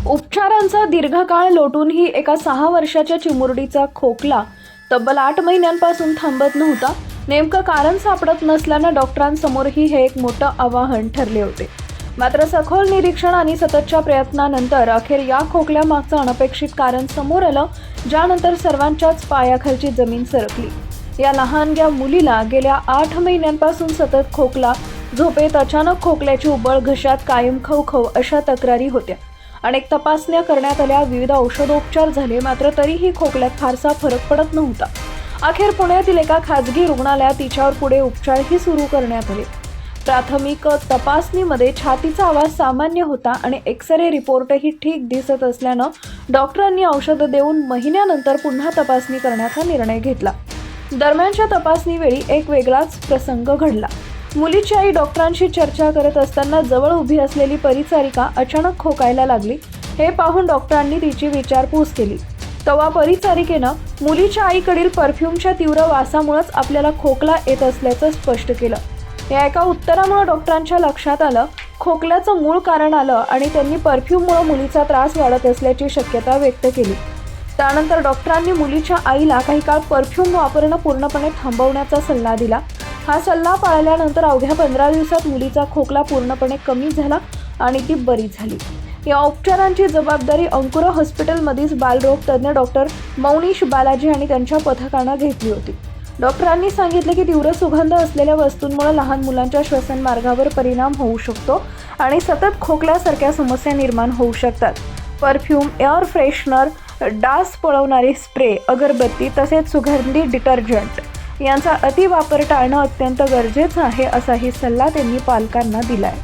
उपचारांचा दीर्घकाळ लोटूनही एका 6 वर्षाच्या चिमुरडीचा खोकला तब्बल 8 महिन्यांपासून थांबत नव्हता. नेमकं कारण सापडत नसल्यानं डॉक्टरांसमोरही हे एक मोठं आव्हान ठरले होते. मात्र सखोल निरीक्षण आणि सततच्या प्रयत्नानंतर अखेर या खोकल्यामागचं अनपेक्षित कारण समोर आलं, ज्यानंतर सर्वांच्याच पायाखालची जमीन सरकली. या लहानग्या मुलीला गेल्या 8 महिन्यांपासून सतत खोकला, झोपेत अचानक खोकल्याची उबळ, घशात कायम खवखव अशा तक्रारी होत्या. अनेक तपासण्या करण्यात आल्या, विविध औषधोपचार झाले, मात्र तरीही खोकल्यात फारसा फरक पडत नव्हता. अखेर पुण्यातील एका खाजगी रुग्णालयात तिच्यावर पुढे उपचारही सुरू करण्यात आले. प्राथमिक तपासणीमध्ये छातीचा आवाज सामान्य होता आणि एक्स-रे रिपोर्टही ठीक दिसत असल्यानं डॉक्टरांनी औषध देऊन महिन्यानंतर पुन्हा तपासणी करण्याचा निर्णय घेतला. दरम्यानच्या तपासणीवेळी एक वेगळाच प्रसंग घडला. मुलीची आई डॉक्टरांशी चर्चा करत असताना जवळ उभी असलेली परिचारिका अचानक खोकायला लागली. हे पाहून डॉक्टरांनी तिची विचारपूस केली. तेव्हा परिचारिकेनं मुलीच्या आईकडील परफ्यूमच्या तीव्र वासामुळेच आपल्याला खोकला येत असल्याचं स्पष्ट केलं. या एका उत्तरामुळे डॉक्टरांच्या लक्षात आलं, खोकल्याचं मूळ कारण आलं आणि त्यांनी परफ्यूममुळे मुलीचा त्रास वाढत असल्याची शक्यता व्यक्त केली. त्यानंतर डॉक्टरांनी मुलीच्या आईला काही काळ परफ्यूम वापरणं पूर्णपणे थांबवण्याचा सल्ला दिला. हा सल्ला पाळल्यानंतर अवघ्या 15 दिवसात मुलीचा खोकला पूर्णपणे कमी झाला आणि ती बरी झाली. या उपचारांची जबाबदारी अंकुरा हॉस्पिटलमधील बालरोग तज्ज्ञ डॉक्टर मौनीश बालाजी आणि त्यांच्या पथकानं घेतली होती. डॉक्टरांनी सांगितले की तीव्र सुगंध असलेल्या वस्तूंमुळे लहान मुलांच्या श्वसन मार्गावर परिणाम होऊ शकतो आणि सतत खोकल्यासारख्या समस्या निर्माण होऊ शकतात. परफ्यूम, एअर फ्रेशनर, डास पळवणारे स्प्रे, अगरबत्ती तसेच सुगंधी डिटर्जंट यांचा अतिवापर टाळणं अत्यंत गरजेचं आहे, असाही सल्ला त्यांनी पालकांना दिलाय.